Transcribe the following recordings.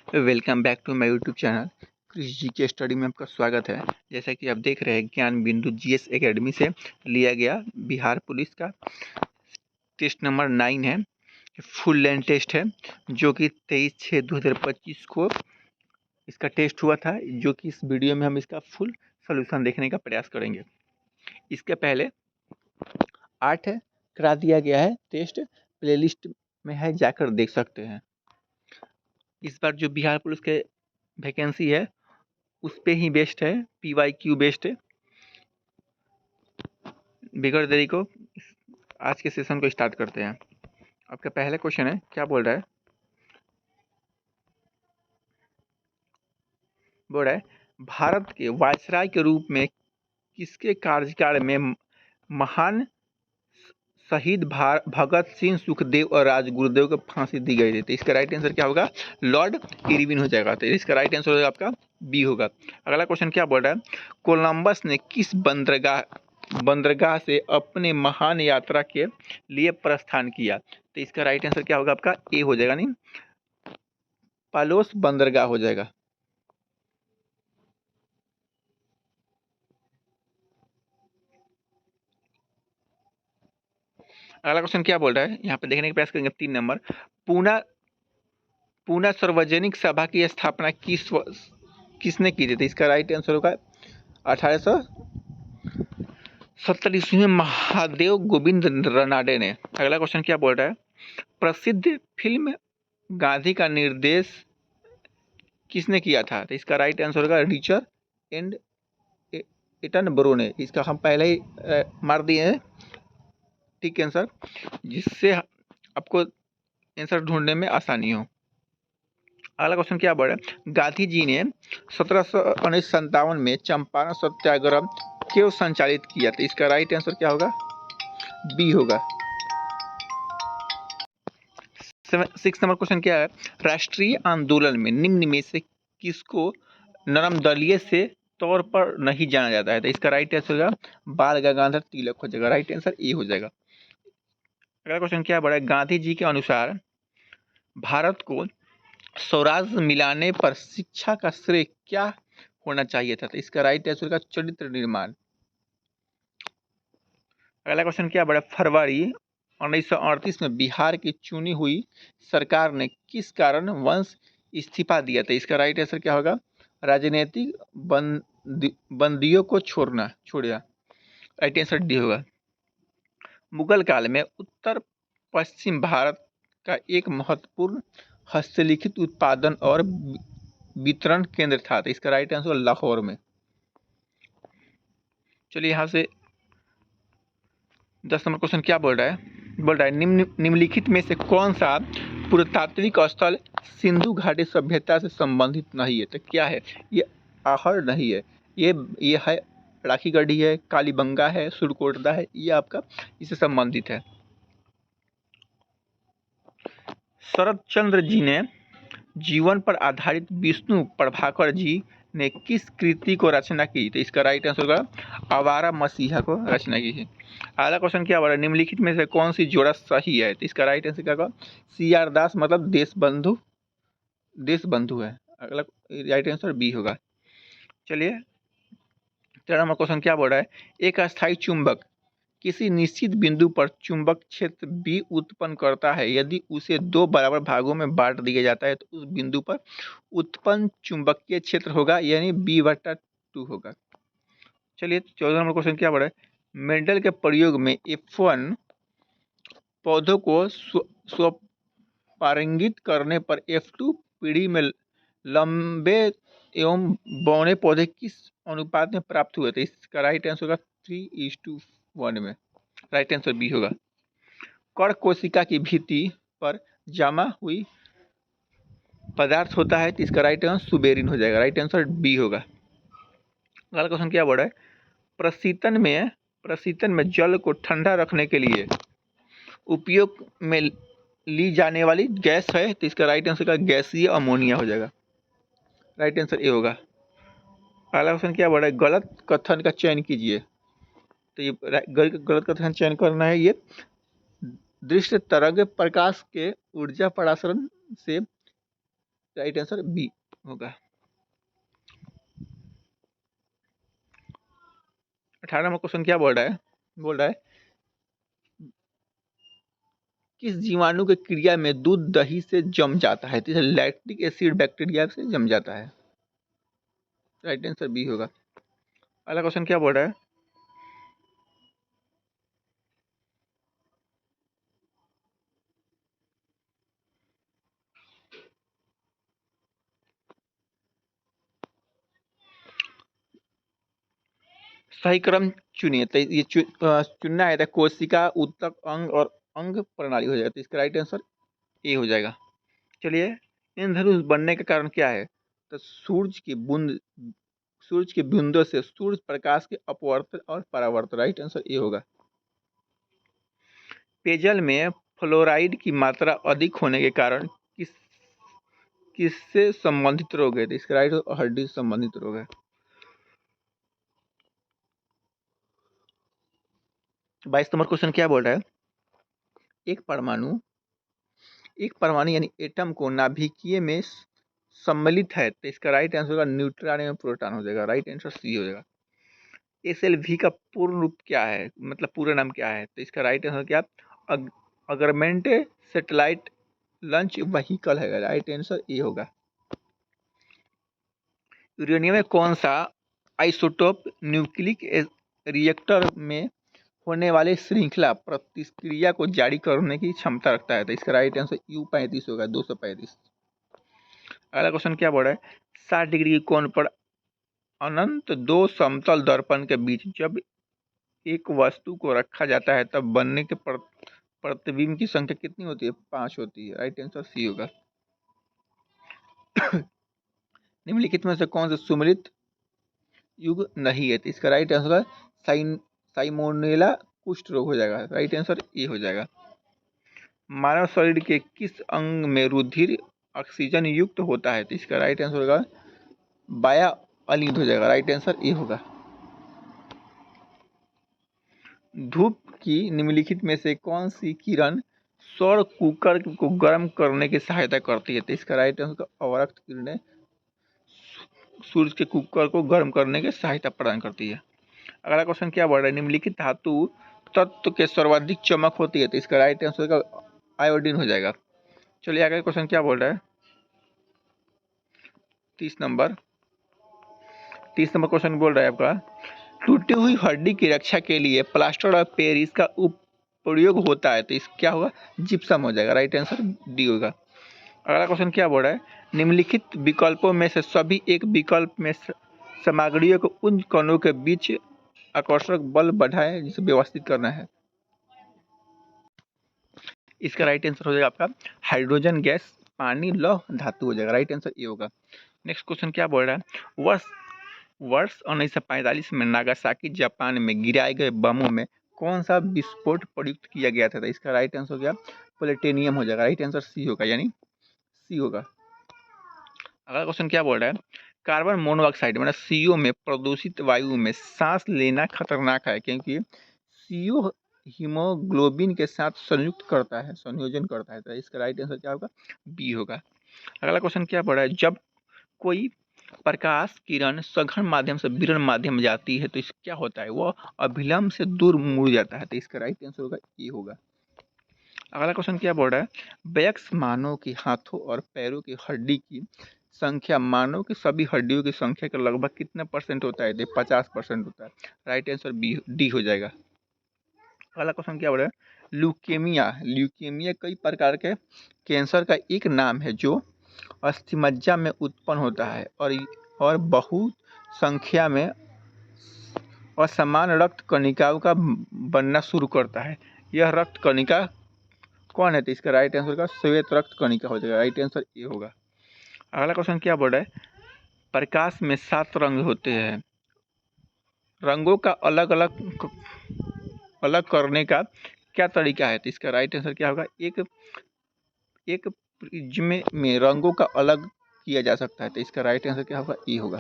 Welcome back to my YouTube channel Krishi ji के study में आपका स्वागत है। जैसा कि आप देख रहे हैं, ज्ञान बिंदु जीएस एकेडमी से लिया गया बिहार पुलिस का टेस्ट नंबर 9 है। फुल लेंथ टेस्ट है जो कि 23/6/2025 को इसका टेस्ट हुआ था, जो कि इस वीडियो में हम इसका फुल सोल्यूशन देखने का प्रयास करेंगे। इसके पहले 8 करा दिया गया है टेस्ट, प्लेलिस्ट में है, जाकर देख सकते हैं। इस बार जो बिहार पुलिस के वैकेंसी है उस पे ही बेस्ड है, PYQ बेस्ड है। बिगड़ देरी को आज के सेशन को स्टार्ट करते हैं। आपका पहला क्वेश्चन है, क्या बोल रहा है? बोल रहा है भारत के वायसराय के रूप में किसके कार्यकाल में महान शहीद भगत सिंह, सुखदेव और राजगुरुदेव को फांसी दी गई थी? तो इसका राइट आंसर क्या होगा? लॉर्ड इरविन हो जाएगा। तो इसका राइट आंसर होगा आपका बी होगा। अगला क्वेश्चन क्या बोल रहा है? कोलंबस ने किस बंदरगाह से अपने महान यात्रा के लिए प्रस्थान किया? तो इसका राइट आंसर क्या होगा? आपका ए हो जाएगा, नहीं, पालोस बंदरगाह हो जाएगा। अगला क्वेश्चन क्या बोल रहा है? यहाँ पे देखने का प्रयास करेंगे। 3 नंबर, पूना सार्वजनिक सभा की स्थापना किसने की थी? तो इसका राइट आंसर होगा 1870 ईस्वी में महादेव गोविंद रनाडे ने। अगला क्वेश्चन क्या बोल रहा है? प्रसिद्ध फिल्म गांधी का निर्देश किसने किया था? तो इसका राइट आंसर होगा रिचर्ड एंड एटनबरो ने। इसका हम पहले ही मार दिए हैं ठीक आंसर, जिससे आपको आंसर ढूंढने में आसानी हो। अगला क्वेश्चन क्या बोल रहा है? गांधी जी ने 1757 में चंपारण सत्याग्रह क्यों संचालित किया? तो इसका राइट आंसर क्या होगा? बी होगा। 6 नंबर क्वेश्चन क्या है? राष्ट्रीय आंदोलन में निम्न में से किसको नरम दलीय से तौर पर नहीं जाना जाता है? तो इसका राइट आंसर होगा बाल गंगाधर तिलक हो जाएगा। राइट आंसर ए हो जाएगा। अगला क्वेश्चन क्या बोल रहा है? गांधी जी के अनुसार भारत को स्वराज्य मिलाने पर शिक्षा का श्रेय क्या होना चाहिए था? तो इसका राइट आंसर का चरित्र निर्माण। अगला क्वेश्चन क्या बड़ा? फरवरी 1938 में बिहार की चुनी हुई सरकार ने किस कारण वंश इस्तीफा दिया था? इसका राइट आंसर क्या होगा? राजनीतिक बंदियों को छोड़ा। राइट आंसर डी होगा। मुगल काल में उत्तर पश्चिम भारत का एक महत्वपूर्ण हस्तलिखित उत्पादन और वितरण केंद्र था। तो इसका राइट आंसर लाहौर में। चलिए यहाँ से 10 नंबर क्वेश्चन क्या बोल रहा है? बोल रहा है निम्नलिखित में से कौन सा पुरातात्विक स्थल सिंधु घाटी सभ्यता से संबंधित नहीं है? तो क्या है ये? आहर नहीं है, ये है राखी गढ़ी है, कालीबंगा है, सुरकोटदा है, ये आपका इससे संबंधित है। शरद चंद्र जी ने जीवन पर आधारित विष्णु प्रभाकर जी ने किस कृति को रचना की? तो इसका राइट आंसर होगा आवारा मसीहा को रचना की है। अगला क्वेश्चन क्या बोला? निम्नलिखित में से कौन सी जोड़ा सही है? तो इसका राइट आंसर क्या होगा? CR दास मतलब देश बंधु है। अगला राइट आंसर बी होगा। चलिए 13 नंबर क्वेश्चन क्या बोल रहा है? एक अस्थायी चुंबक किसी निश्चित बिंदु पर चुंबक क्षेत्र B उत्पन्न करता है। यदि उसे 2 बराबर भागों में बांट दिया जाता है तो उस बिंदु पर उत्पन्न चुंबकीय क्षेत्र होगा, यानी B/2 होगा। चलिए 14 नंबर क्वेश्चन क्या बोल रहा है? मेंडल के प्रयोग में F1 पौधों को स्वपारंगित करने पर F2 पीढ़ी में लंबे एवं बौने पौधे किस अनुपात में प्राप्त हुए थे? इसका राइट आंसर होगा 3:1 में। राइट आंसर बी होगा। कण कोशिका की भित्ति पर जमा हुई पदार्थ होता है तो इसका राइट आंसर सुबेरिन हो जाएगा। राइट आंसर बी होगा। अगला क्वेश्चन क्या बोल रहा है? प्रशीतन में जल को ठंडा रखने के लिए उपयोग में ली जाने वाली गैस है तो इसका राइट आंसर का गैसीय अमोनिया हो जाएगा। राइट आंसर ए होगा। अगला क्वेश्चन क्या बोल रहा है? गलत कथन का चयन कीजिए। तो ये गलत कथन चयन करना है। ये दृश्य तरंग प्रकाश के ऊर्जा प्रसारण से राइट आंसर बी होगा। 18 नंबर क्वेश्चन क्या बोल रहा है किस जीवाणु के क्रिया में दूध दही से जम जाता है? तो लैक्टिक एसिड बैक्टीरिया से जम जाता है। राइट आंसर बी होगा। अगला क्वेश्चन क्या बोल रहा है सही क्रम चुनिए। तो ये चुनना है तो कोशिका, ऊतक, अंग और अंग प्रणाली हो जाएगा। तो इसका राइट आंसर ए हो जाएगा। चलिए, इंद्रधनुष बनने का कारण क्या है? तो सूरज की बूंदों से सूर्य प्रकाश के अपवर्तन और परावर्तन। राइट आंसर ए होगा। पेयजल में फ्लोराइड की मात्रा अधिक होने के कारण किससे संबंधित रोग है? तो इसका राइट हड्डी से संबंधित रोग है। 22 नंबर क्वेश्चन क्या बोल रहा है एक परमाणु यानी एटम को नाभिकीय में सम्मिलित है। तो इसका राइट आंसर होगा न्यूट्रॉन एवं प्रोटॉन हो जाएगा। राइट आंसर सी हो जाएगा। एसएलवी का पूर्ण रूप क्या है, मतलब पूरा नाम क्या है? तो इसका राइट आंसर क्या अगरमेंटेड सैटेलाइट लॉन्च व्हीकल है। राइट आंसर ए होगा। यूरेनियम में कौन सा आइसोटोप न्यूक्लिक रिएक्टर में होने वाले श्रृंखला प्रतिक्रिया को जारी करने की क्षमता रखता है? तो इसका राइट आंसर U35 होगा, 235। अगला क्वेश्चन क्या बोल रहा है 60 डिग्री के कोण पर अनंत दो समतल दर्पण के बीच जब एक वस्तु को रखा जाता है तब बनने के प्रतिबिंब की संख्या कितनी होती है? 5 होती है। राइट आंसर सी होगा। निम्नलिखित में से कौन सा सुमेलित युग नहीं है? तो इसका राइट आंसर साइमोनेला कुष्ठ रोग हो जाएगा। राइट आंसर ए हो जाएगा। मानव शरीर के किस अंग में रुधिर ऑक्सीजन युक्त होता है? तो इसका राइट आंसर होगा बाया अलिंद हो जाएगा। राइट आंसर ए होगा। धूप की निम्नलिखित में से कौन सी किरण सौर कुकर को गर्म करने की सहायता करती है? तो इसका राइट आंसर अवरक्त किरणें सूर्य के कुकर को गर्म करने की सहायता प्रदान करती है। अगला क्वेश्चन क्या बोल रहा है निम्नलिखित धातु तत्व के सर्वाधिक चमक होती है? तो इसका राइट आंसर का आयोडीन हो जाएगा। चलिए आगे क्वेश्चन क्या बोल रहा है 30 नंबर क्वेश्चन बोल रहा है आपका टूटी हुई हड्डी की रक्षा के लिए प्लास्टर ऑफ पेरिस का प्रयोग होता है। तो इस क्या होगा जिप्सम हो जाएगा। राइट आंसर डी होगा। अगला क्वेश्चन क्या बोल रहा है निम्नलिखित विकल्पों में से सभी एक विकल्प में सामग्रियों को उन कणों के बीच आकर्षक बल बढ़ाए जिसे व्यवस्थित करना है। इसका राइट आंसर हो जाएगा आपका हाइड्रोजन गैस, पानी, लौह, धातु हो जाएगा। राइट आंसर ये होगा। नेक्स्ट क्वेश्चन क्या बोल रहा है वर्ष 1945 में नागासाकी जापान में गिराए गए बमों में कौन सा विस्फोट प्रयुक्त किया गया था? इसका राइट आंसर हो गया प्लेटिनियम हो जाएगा। राइट आंसर सी होगा, यानी सी होगा। अगला क्वेश्चन क्या बोल रहा है कार्बन मोनोऑक्साइड मतलब CO में प्रदूषित वायु में सांस लेना खतरनाक है क्योंकि CO हीमोग्लोबिन के साथ संयोजन करता है। तो इसका राइट आंसर क्या होगा बी होगा। अगला क्वेश्चन क्या बोल रहा है जब कोई प्रकाश किरण सघन माध्यम से विकिरण माध्यम में जाती है तो इस क्या होता है वो अभिलंब से दूर मुड़ जाता है। तो इसका राइट आंसर होगा ए होगा। अगला क्वेश्चन क्या बोल रहा है वयस्क मानव के हाथों और पैरों की हड्डी की संख्या मानव की सभी हड्डियों की संख्या का लगभग कितना % होता है? 50% होता है। राइट आंसर बी डी हो जाएगा। अगला क्वेश्चन क्या बोल रहा है ल्यूकेमिया कई प्रकार के कैंसर का एक नाम है जो अस्थिमज्जा में उत्पन्न होता है और बहुत संख्या में असमान रक्त कणिकाओं का बनना शुरू करता है। यह रक्त कणिका कौन है? तो इसका राइट आंसर का श्वेत रक्त कणिका हो जाएगा। राइट आंसर ए होगा। अगला क्वेश्चन क्या बोल रहा है प्रकाश में 7 रंग होते हैं रंगों का अलग करने का क्या तरीका है? तो इसका राइट आंसर क्या होगा एक प्रिज्म में रंगों का अलग किया जा सकता है। तो इसका राइट आंसर क्या होगा ई होगा।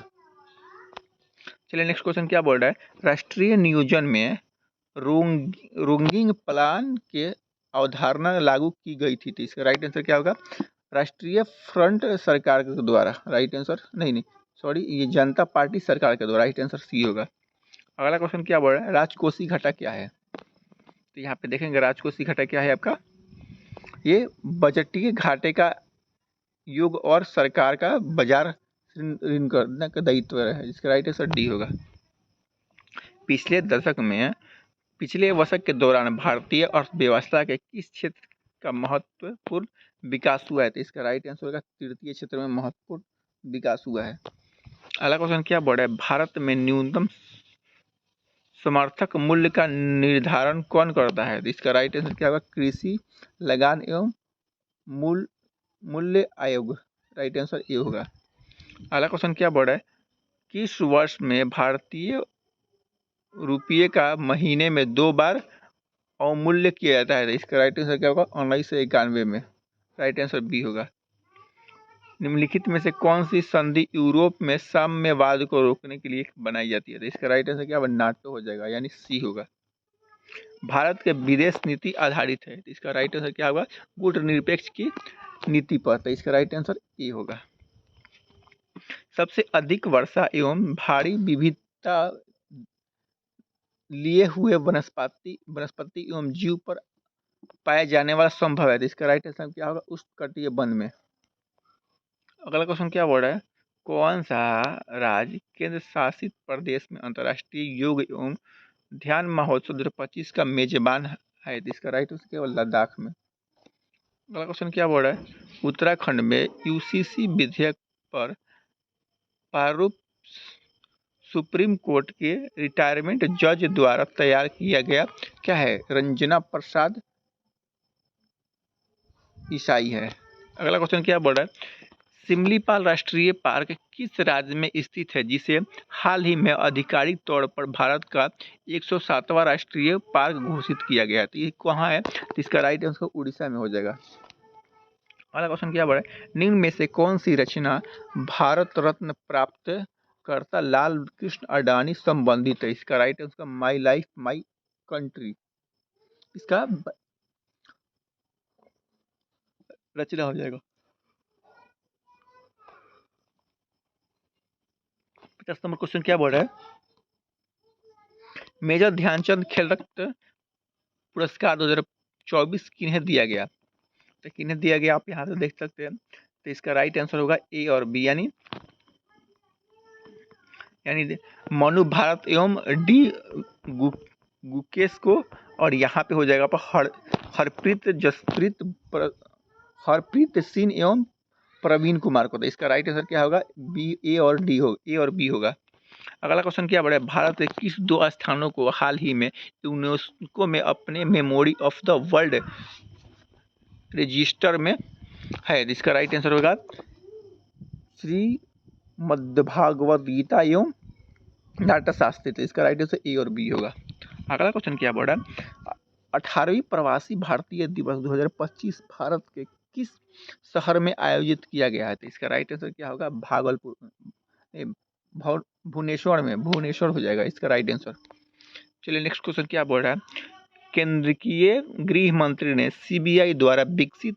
चलिए नेक्स्ट क्वेश्चन क्या बोल रहा है राष्ट्रीय नियोजन में रोंगिंग प्लान के अवधारणा लागू की गई थी। तो इसका राइट आंसर क्या होगा राष्ट्रीय फ्रंट सरकार के द्वारा, राइट आंसर नहीं सॉरी, ये जनता पार्टी सरकार के द्वारा, राइट आंसर सी होगा। अगला क्वेश्चन क्या बोल रहा है, राजकोषीय घाटा क्या है? तो यहाँ पे देखेंगे राजकोषीय घाटा क्या है आपका, ये बजटीय घाटे का योग और सरकार का बाजार ऋण करने का दायित्व है, जिसका राइट आंसर डी होगा। पिछले दशक के दौरान भारतीय अर्थव्यवस्था के किस क्षेत्र का महत्वपूर्ण विकास हुआ है? तो इसका राइट आंसर होगा तृतीय क्षेत्र में महत्वपूर्ण विकास हुआ है। अगला क्वेश्चन क्या बोल रहा है, भारत में न्यूनतम समर्थक मूल्य का निर्धारण कौन करता है? तो इसका राइट आंसर क्या होगा, कृषि लगान एवं मूल्य आयोग, राइट आंसर ए होगा। अगला क्वेश्चन क्या बोल रहा है, किस वर्ष में भारतीय रुपये का महीने में 2 बार अवमूल्य किया जाता है? तो इसका राइट आंसर क्या होगा, 1991 में, राइट आंसर बी होगा। निम्नलिखित में से कौन सी संधि यूरोप में साम्यवाद को रोकने के लिए बनाई जाती है? तो इसका राइट आंसर क्या होगा, नाटो हो जाएगा, यानी सी होगा। भारत के विदेश नीति आधारित है, तो इसका राइट आंसर क्या होगा, गुटनिरपेक्ष की नीति पर, तो इसका राइट आंसर ए होगा। सबसे अधिक वर्षा एवं भारी विविधता लिए हुए वनस्पति एवं जीव पर पाया जाने वाला संभव है, तो इसका राइट आंसर क्या होगा, उष्णकटिबंधीय वन में। अगला क्वेश्चन क्या बोल रहा है, कौन सा राज्य केंद्र शासित प्रदेश में अंतर्राष्ट्रीय योग एवं ध्यान महोत्सव 2025 का मेजबान है? तो इसका राइट आंसर क्या होगा, लद्दाख में। अगला क्वेश्चन क्या बोल रहा है, उत्तराखंड में यूसीसी विधेयक पर प्रारूप सुप्रीम कोर्ट के रिटायरमेंट जज द्वारा तैयार किया गया क्या है? रंजना प्रसाद ईसाई है। अगला क्वेश्चन क्या बोल रहा है, सिमलीपाल राष्ट्रीय पार्क किस राज्य में स्थित है, जिसे हाल ही में आधिकारिक तौर पर भारत का 107वां राष्ट्रीय पार्क घोषित किया गया है? तो ये कहाँ है? तो इसका राइट आंसर उड़ीसा में हो जाएगा। अगला क्वेश्चन क्या बोल रहा है, निम्न में से कौन सी रचना भारत रत्न प्राप्त कर्ता लाल कृष्ण अडानी संबंधित है? इसका right answer my life my country, इसका रचना हो जाएगा। 50 नंबर क्वेश्चन क्या बोल रहा है, मेजर ध्यानचंद खेल रत्न पुरस्कार 2024 किन्हें दिया गया? तो किन्हें दिया गया आप यहाँ से देख सकते हैं, तो इसका राइट आंसर होगा ए और बी, यानी मनु भारत एवं डी गुकेश को, और यहाँ पे हो जाएगा पर हरप्रीत सिंह एवं प्रवीण कुमार को। तो इसका राइट आंसर क्या होगा, बी, ए और बी होगा। अगला क्वेश्चन क्या बढ़ा है, भारत के किस 2 स्थानों को हाल ही में यूनेस्को में अपने memory of the world register में है? इसका राइट आंसर होगा श्रीमद्भागवत गीता एवं नाट्यशास्त्र, तो इसका राइट आंसर ए और बी होगा। अगला क्वेश्चन क्या बोल रहा है, 18वीं प्रवासी भारतीय दिवस 2025 भारत के किस शहर में आयोजित किया गया है? तो इसका राइट आंसर क्या होगा, भुवनेश्वर हो जाएगा, इसका राइट आंसर। चलिए नेक्स्ट क्वेश्चन क्या बोल रहा है, केंद्रीय गृह मंत्री ने सीबीआई द्वारा विकसित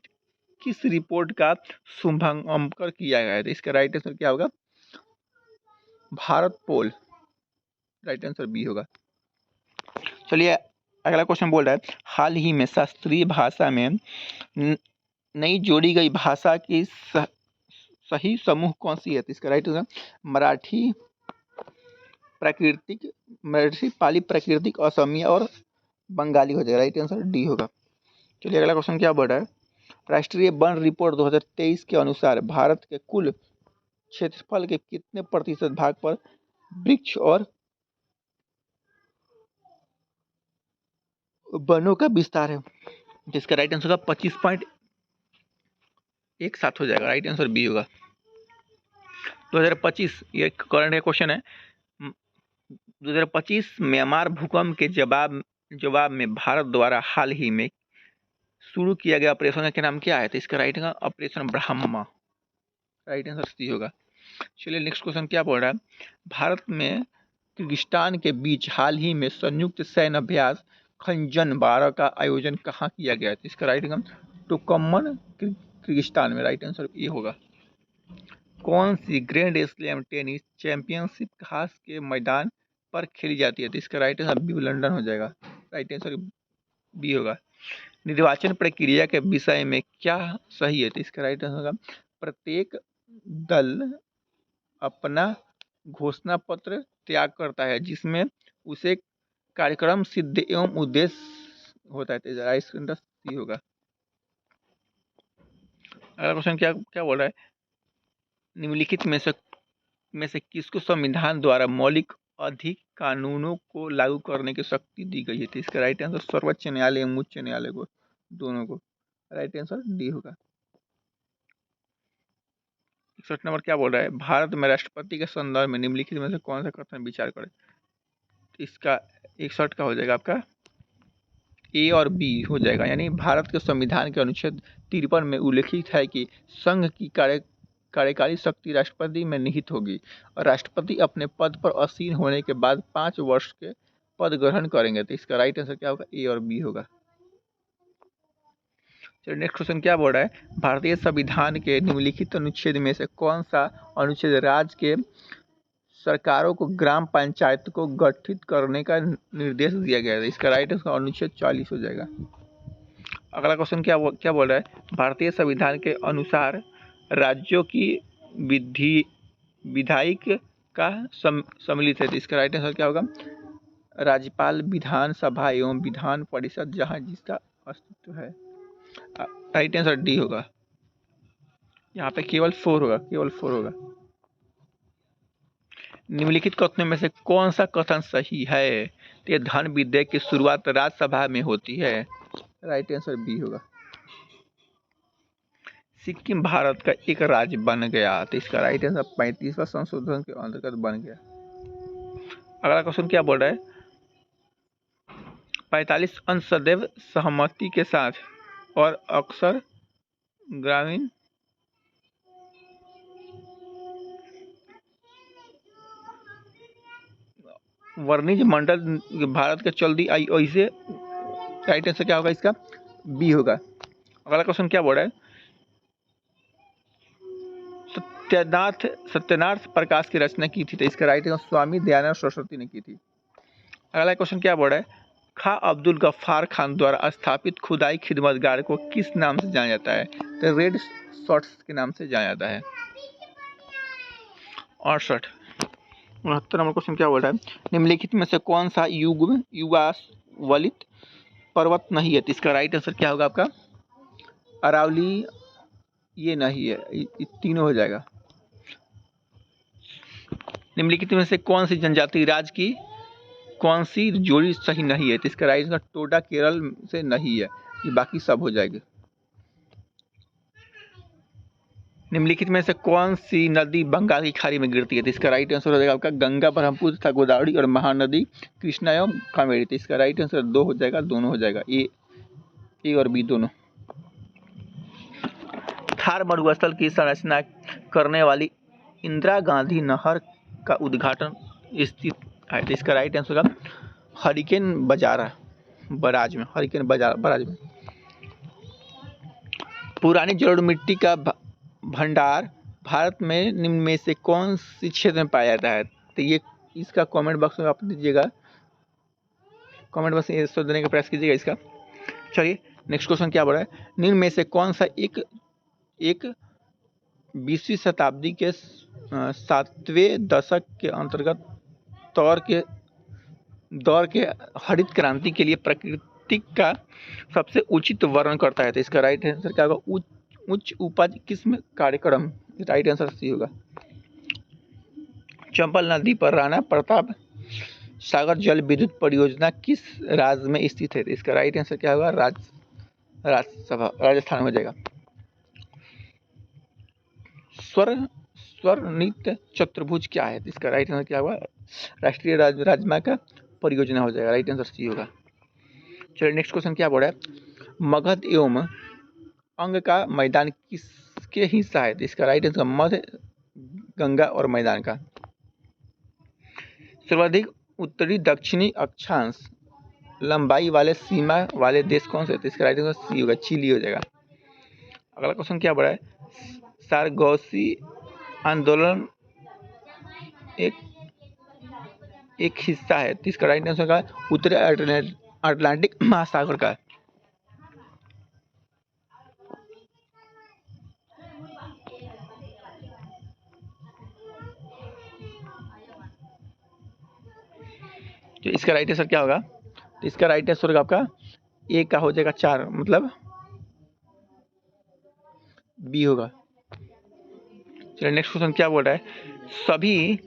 किस रिपोर्ट का शुभारंभ किया गया है? तो इसका राइट आंसर क्या होगा, भारत पोल, राइट आंसर बी होगा। चलिए अगला क्वेश्चन बोल रहा है, हाल ही में शास्त्रीय भाषा में नई जोड़ी गई भाषा की सही समूह कौन सी है? तो इसका राइट आंसर मराठी, पाली प्राकृतिक, असमिया और बंगाली हो जाएगा, राइट आंसर डी होगा। चलिए अगला क्वेश्चन क्या बोल रहा है, राष्ट्रीय वन रिपोर्ट 2023 के अनुसार भारत के कुल क्षेत्रफल के कितने प्रतिशत भाग पर वृक्ष और वनों का विस्तार है? जिसका राइट आंसर होगा 25.17 हो जाएगा, राइट आंसर बी होगा। 2025 ये करंट क्वेश्चन है, 2025 म्यांमार भूकंप के जवाब में भारत द्वारा हाल ही में शुरू किया गया ऑपरेशन का नाम क्या है? तो इसका right answer operation Brahma, right answer C होगा। चलिए नेक्स्ट क्वेश्चन क्या बोल रहा है, भारत में किर्गिस्तान के बीच हाल ही में संयुक्त सैन्य अभ्यास खंजन 12 का आयोजन कहाँ किया गया है? तो इसका राइट आंसर टुकम्मन किर्गिस्तान में। राइट आंसर ये होगा। कौन सी ग्रैंड स्लैम टेनिस चैंपियनशिप घास के मैदान पर खेली जाती है? तो इसका राइट आंसर बी लंदन हो जाएगा। राइट आंसर बी होगा। निर्वाचन प्रक्रिया के विषय में क्या सही है? तो इसका राइट आंसर होगा प्रत्येक दल अपना घोषणा पत्र त्याग करता है जिसमें उसे कार्यक्रम सिद्ध एवं उद्देश्य होता है। तो राइट आंसर सी होगा। अगला क्वेश्चन क्या क्या बोल रहा है? निम्नलिखित में से किसको संविधान द्वारा मौलिक अधिक कानूनों को लागू करने की शक्ति दी गई है? तो इसका राइट आंसर सर्वोच्च न्यायालय एवं उच्च न्यायालय को, दोनों को। राइट आंसर डी होगा। 61 नंबर क्या बोल रहा है? भारत में राष्ट्रपति के संदर्भ में निम्नलिखित में से कौन सा कथन विचार करे? तो इसका 61 का हो जाएगा आपका ए और बी हो जाएगा। यानी भारत के संविधान के अनुच्छेद 53 में उल्लेखित है कि संघ की कार्यकारी शक्ति राष्ट्रपति में निहित होगी और राष्ट्रपति अपने पद पर आसीन होने के बाद 5 वर्ष के पद ग्रहण करेंगे। तो इसका राइट आंसर क्या होगा? ए और बी होगा। चलिए नेक्स्ट क्वेश्चन क्या बोल रहा है? भारतीय संविधान के निम्नलिखित अनुच्छेद में से कौन सा अनुच्छेद राज्य के सरकारों को ग्राम पंचायत को गठित करने का निर्देश दिया गया है? इसका राइट आंसर अनुच्छेद 40 हो जाएगा। अगला क्वेश्चन क्या बोल रहा है? भारतीय संविधान के अनुसार राज्यों की विधायिक का सम्मिलित है। तो इसका राइट आंसर क्या होगा? राज्यपाल, विधानसभा एवं विधान परिषद जहां जिसका अस्तित्व है। राइट आंसर डी होगा। यहाँ पे केवल 4 होगा, केवल 4 होगा। निम्नलिखित कथनों में से कौन सा कथन सही है? तो धन विधेयक की शुरुआत राज्यसभा में होती है। राइट आंसर बी होगा। सिक्किम भारत का एक राज्य बन गया। तो इसका राइट आंसर 35वां संशोधन के अंतर्गत बन गया। अगला क्वेश्चन क्या बोल रहा है? 45 अंश सदैव सहमति के साथ और अक्सर ग्रामीण वर्णिज मंडल भारत के चलती आई ऐसे। राइट आंसर क्या होगा? इसका बी होगा। अगला क्वेश्चन क्या बोल रहा है? सत्यनाथ प्रकाश की रचना की थी। तो इसका राइट आंसर स्वामी दयानंद सरस्वती ने की थी। अगला क्वेश्चन क्या बोल रहा है? खां अब्दुल गफ्फार खान द्वारा स्थापित खुदाई खिदमतगार को किस नाम से जाना जाता है? तो रेड शॉर्ट्स के नाम से जाना जाता है। 68 नंबर क्वेश्चन क्या बोल रहा है? निम्नलिखित में से कौन सा युवावलित पर्वत नहीं है? तो इसका राइट आंसर क्या होगा आपका? अरावली ये नहीं है, ये तीनों हो जाएगा। निम्नलिखित में से कौन सी जनजाति राज्य की कौन सी जोड़ी सही नहीं है? तो इसका राइट आंसर टोडा केरल से नहीं है, ये बाकी सब हो जाएंगे। निम्नलिखित में से कौन सी नदी बंगाल की खाड़ी में गिरती है? तो इसका राइट आंसर हो जाएगा आपका गंगा, ब्रह्मपुत्र तथा गोदावरी और महानदी कृष्णा एवं कावेरी। तो इसका राइट आंसर 2 हो जाएगा, दोनों हो जाएगा, ए और बी दोनों। थार मरुस्थल की संरचना करने वाली इंदिरा गांधी नहर का उद्घाटन स्थित है। तो इसका राइट आंसर होगा हरिकेन बराज में। हरिकेन बराज में। पुरानी जलोढ़ मिट्टी का भंडार भारत में निम्न में से कौन सी क्षेत्र में पाया जाता है? तो ये इसका कमेंट बॉक्स में आप दीजिएगा, कमेंट बॉक्स में उत्तर देने का प्रयास कीजिएगा इसका। चलिए नेक्स्ट क्वेश्चन क्या बोल रहा है? निम्न में से कौन सा एक 20वीं शताब्दी के 7वें दशक के अंतर्गत दौर के हरित क्रांति के लिए प्रकृति का सबसे उचित वर्णन करता है? तो इसका राइट आंसर क्या होगा? उच्च उपज किस्म कार्यक्रम। राइट आंसर सी होगा। चंबल नदी पर राणा प्रताप सागर जल विद्युत परियोजना किस राज्य में स्थित है? तो इसका राइट आंसर क्या होगा? राजस्थान हो जाएगा। स्वर्णित चतुर्भुज क्या है? तो इसका राइट आंसर क्या होगा? राष्ट्रीय राजमार्ग का परियोजना हो जाएगा। राइट आंसर सी होगा। चलिए नेक्स्ट क्वेश्चन क्या बोल रहा है? मगध एवं अंग का मैदान किसके हिस्सा है? तो इसका राइट आंसर मध्य गंगा और मैदान का। सर्वाधिक उत्तरी दक्षिणी अक्षांश लंबाई वाले सीमा वाले देश कौन से? तो इसका राइट आंसर सी होगा, चिली हो जाएगा। अगला क्वेश्चन क्या बोला है, सारगोशी आंदोलन एक एक हिस्सा है, तो इसका राइट आंसर का उत्तरी अटलांटिक महासागर का। तो इसका राइट आंसर क्या होगा, तो इसका राइट आंसर आपका ए का हो जाएगा 4, मतलब बी होगा। चलिए नेक्स्ट क्वेश्चन क्या बोल रहा है, सभी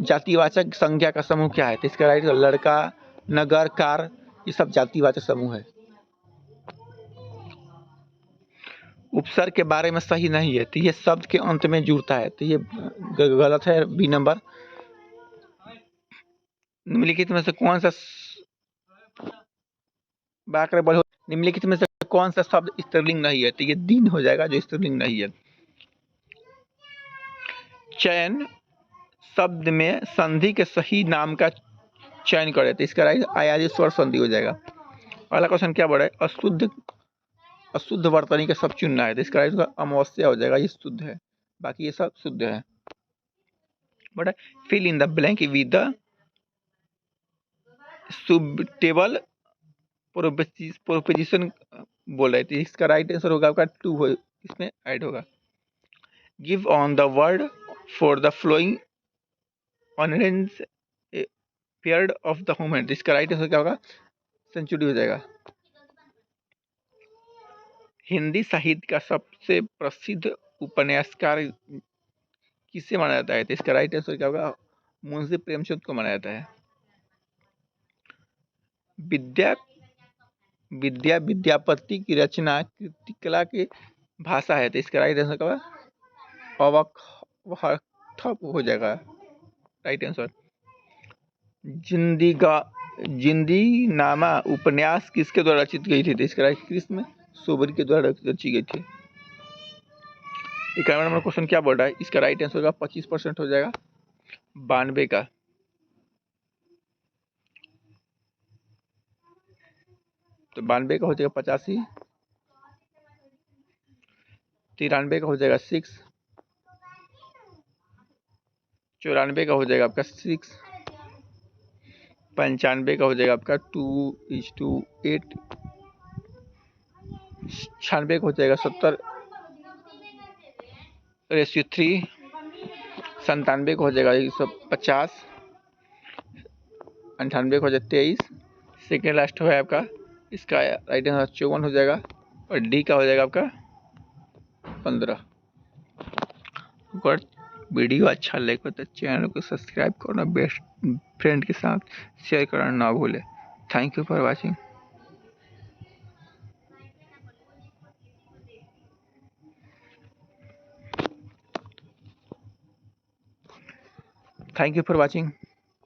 जातिवाचक संज्ञा का समूह क्या है, तो इसका राइट लड़का, नगर, कार, ये सब जातिवाचक समूह है। उपसर्ग के बारे में सही नहीं है, तो ये शब्द के अंत में जुड़ता है, तो ये गलत है, बी नंबर। निम्नलिखित में से कौन सा निम्नलिखित में से कौन सा शब्द स्त्रीलिंग नहीं है, तो ये दिन हो जाएगा जो स्त्रीलिंग नहीं है। चयन शब्द में संधि के सही नाम का चयन करे, तो इसका राइट अयाजी स्वर संधि हो जाएगा। अगला क्वेश्चन क्या बोल रहा है, अशुद्ध वर्तनी का सब चुनना है, तो इसका राइट अमावस्या हो जाएगा, ये शुद्ध है, बाकी ये सब शुद्ध है। But fill in the blank with the suitable proposition बोल रहे थे, इसका राइट आंसर होगा आपका 2 इसमें ऐड होगा। Give on the word for the following ऑनरेंस पीरियड ऑफ द ह्यूमन, इसका राइट आंसर क्या होगा, सेंचुरी हो जाएगा। हिंदी साहित्य का सबसे प्रसिद्ध उपन्यासकार किसे माना जाता है, तो इसका राइट आंसर क्या होगा, मुंशी प्रेमचंद को माना जाता है। विद्यापति की रचना कृतिकला की भाषा है, तो इसका राइट आंसर क्या होगा, अवक्षठप हो जाएगा, राइट आंसर। जिंदी नामा उपन्यास किसके द्वारा रचित गई थी, तो इसका राइट कृष्ण सोबरी के द्वारा रची गई थी। 91 नंबर क्वेश्चन क्या बोल रहा है, इसका राइट आंसर का 25% हो जाएगा 92 का। तो 92 का हो जाएगा 85, 93 का हो जाएगा 6, 94 का हो जाएगा आपका 6, 95 का हो जाएगा आपका 2:8, 96 का हो जाएगा 70:3, 97 का हो जाएगा 150, 98 का हो जाएगा 23, सेकेंड लास्ट है आपका, इसका राइट आंसर 54 हो जाएगा, और डी का हो जाएगा आपका 15। अगर वीडियो अच्छा लगे तो चैनल को सब्सक्राइब करना, बेस्ट फ्रेंड के साथ शेयर करना ना भूले। Thank you for watching. Thank you for watching.